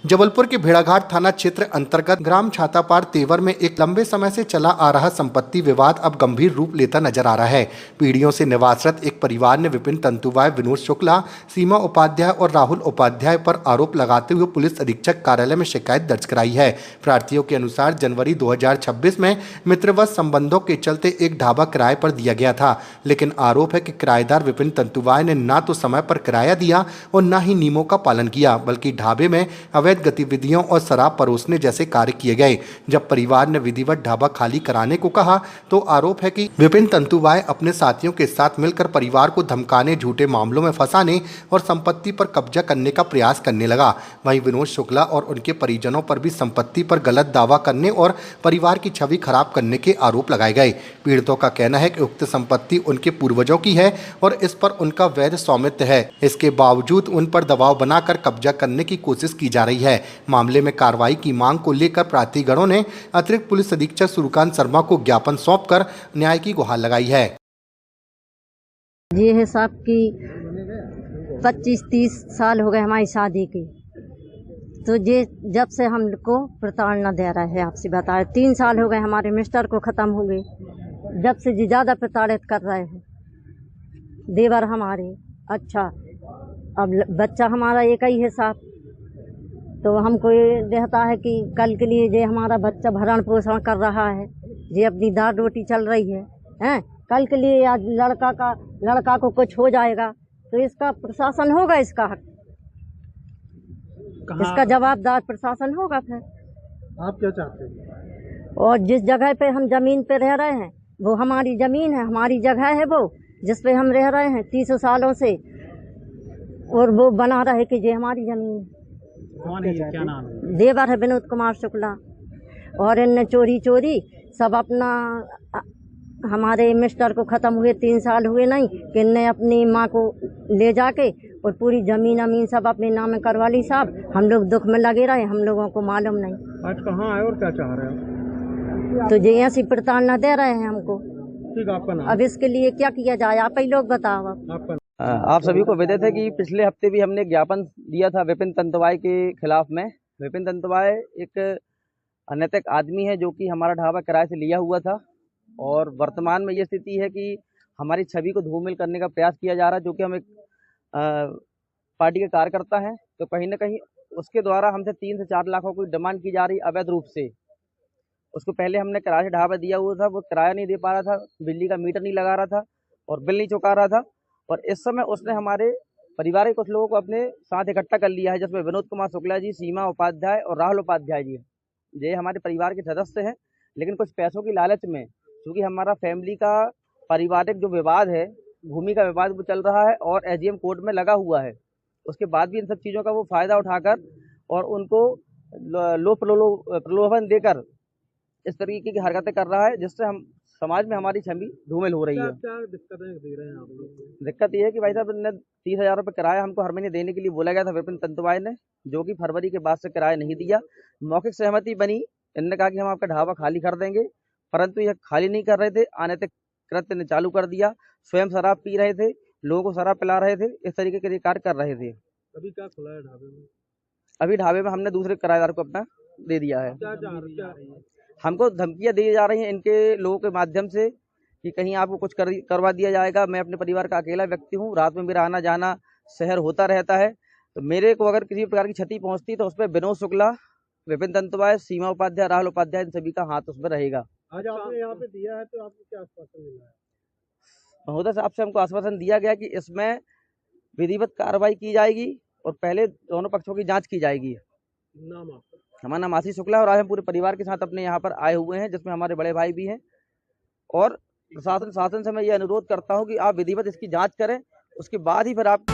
जबलपुर के भेड़ाघाट थाना क्षेत्र अंतर्गत ग्राम छातापार तेवर में एक लंबे समय से चला आ रहा संपत्ति विवाद अब गंभीर रूप लेता नजर आ रहा है। पीढ़ियों से निवासरत एक परिवार ने विपिन तंतुवाय, विनोद शुक्ला, सीमा उपाध्याय और राहुल उपाध्याय पर आरोप लगाते हुए पुलिस अधीक्षक कार्यालय में शिकायत दर्ज कराई है। प्रार्थियों के अनुसार जनवरी 2026 में मित्रवत संबंधों के चलते एक ढाबा किराए पर दिया गया था, लेकिन आरोप है कि किराएदार विपिन तंतुवाय ने न तो समय पर किराया दिया और न ही नियमों का पालन किया, बल्कि ढाबे में अवैध गतिविधियों और शराब परोसने जैसे कार्य किए गए। जब परिवार ने विधिवत ढाबा खाली कराने को कहा तो आरोप है कि विपिन तंतुवाय अपने साथियों के साथ मिलकर परिवार को धमकाने, झूठे मामलों में फंसाने और संपत्ति पर कब्जा करने का प्रयास करने लगा। वहीं विनोद शुक्ला और उनके परिजनों पर भी संपत्ति पर गलत दावा करने और परिवार की छवि खराब करने के आरोप लगाए गए। पीड़ितों का कहना है कि उक्त संपत्ति उनके पूर्वजों की है और इस पर उनका वैध स्वामित्व है। इसके बावजूद उन पर दबाव बनाकर कब्जा करने की कोशिश की जा रही है। मामले में कार्रवाई की मांग को लेकर प्रार्थीगणों ने अतिरिक्त पुलिस अधीक्षक सूर्यकांत शर्मा को ज्ञापन सौंपकर न्याय की गुहार लगाई है। ये है साहब की 25-30 साल हो गए हमारी शादी की, तो ये जब से हमको प्रताड़ना दे रहा है, आपसे बता रहे 3 साल हो गए हमारे मिस्टर को ख़त्म हो गए, जब से जी ज़्यादा प्रताड़ित कर रहे हैं देवर हमारे। अच्छा, अब बच्चा हमारा एक ही है साहब, तो हमको ये रहता है कि कल के लिए ये हमारा बच्चा भरण पोषण कर रहा है, ये अपनी दाल रोटी चल रही है, हैं? कल के लिए आज लड़का को कुछ हो जाएगा तो इसका प्रशासन होगा, इसका हक, इसका जवाबदार प्रशासन होगा। फिर आप क्या चाहते हैं? और जिस जगह पे हम जमीन पे रह रहे हैं वो हमारी जमीन है, हमारी जगह है वो, जिस पे हम रह रहे हैं 30 सालों से, और वो बना रहे कि ये हमारी जमीन है। कौन है, क्या नाम है? देवर है विनोद कुमार शुक्ला। और इनने चोरी सब अपना, हमारे मिस्टर को ख़त्म हुए 3 साल हुए नहीं कि इनने अपनी माँ को ले जाके और पूरी ज़मीन सब अपने नाम करवा ली साहब। हम लोग दुख में लगे रहे, हम लोगों को मालूम नहीं। आज कहाँ आए और क्या चाह रहे हैं? तो ये ऐसी प्रताड़ना दे रहे हैं हमको। ठीक, आपका नाम? अब इसके लिए क्या किया जाए, आप ही लोग बताओ। आपका आप सभी को विदित है कि पिछले हफ्ते भी हमने ज्ञापन दिया था विपिन तंतुवाय के खिलाफ में। विपिन तंतुवाय एक अनैतिक आदमी है जो कि हमारा ढाबा किराए से लिया हुआ था, और वर्तमान में ये स्थिति है कि हमारी छवि को धूमिल करने का प्रयास किया जा रहा है। जो कि हम एक पार्टी के कार्यकर्ता हैं, तो कहीं ना कहीं उसके द्वारा हमसे 3 से 4 लाख की डिमांड की जा रही अवैध रूप से। उसको पहले हमने किराए से ढाबा दिया हुआ था, वो किराया नहीं दे पा रहा था, बिजली का मीटर नहीं लगा रहा था और बिल नहीं चुका रहा था। और इस समय उसने हमारे परिवार के कुछ लोगों को अपने साथ इकट्ठा कर लिया है, जिसमें विनोद कुमार शुक्ला जी, सीमा उपाध्याय और राहुल उपाध्याय जी। ये हमारे परिवार के सदस्य हैं, लेकिन कुछ पैसों की लालच में, क्योंकि हमारा फैमिली का पारिवारिक जो विवाद है, भूमि का विवाद वो चल रहा है और एजीएम कोर्ट में लगा हुआ है, उसके बाद भी इन सब चीज़ों का वो फ़ायदा उठाकर और उनको प्रलोभन देकर इस तरीके की हरकतें कर रहा है, जिससे हम समाज में हमारी छवि धूमिल हो रही है। क्या दिक्कतें दे रहे हैं आप लोग? दिक्कत ये है कि भाई साहब ने 30,000 रुपये किराया हमको हर महीने देने के लिए बोला गया था विपिन तंतुवाय ने, जो कि फरवरी के बाद से किराया नहीं दिया। मौखिक सहमति बनी, इन्होंने कहा कि हम आपका ढाबा खाली कर देंगे, परंतु यह खाली नहीं कर रहे थे, अनैतिक कृत्य ने चालू कर दिया। स्वयं शराब पी रहे थे, लोगों को शराब पिला रहे थे, इस तरीके के कार्य कर रहे थे। अभी क्या खुला है ढाबे में? अभी ढाबे में हमने दूसरे किराएदार को अपना दे दिया है। क्या चाह रही है? हमको धमकियां दी जा रही हैं इनके लोगों के माध्यम से कि कहीं आपको कुछ करवा दिया जाएगा। मैं अपने परिवार का अकेला व्यक्ति हूँ, रात में मेरा आना जाना शहर होता रहता है, तो मेरे को अगर किसी प्रकार की क्षति पहुँचती तो उस पर विनोद शुक्ला, विपिन तंतुवाय, सीमा उपाध्याय, राहुल उपाध्याय, इन सभी का हाथ उसमें रहेगा। आज आपने यहाँ पे दिया है, तो आपको क्या आश्वासन मिला है? महोदय साहब से हमको आश्वासन दिया गया कि इसमें विधिवत कार्रवाई की जाएगी और पहले दोनों पक्षों की जाँच की जाएगी। नाम आपका? हमारा नाम आशीष शुक्ला है और आज हम पूरे परिवार के साथ अपने यहाँ पर आए हुए हैं, जिसमें हमारे बड़े भाई भी हैं। और प्रशासन से मैं ये अनुरोध करता हूँ कि आप विधिवत इसकी जांच करें, उसके बाद ही फिर आप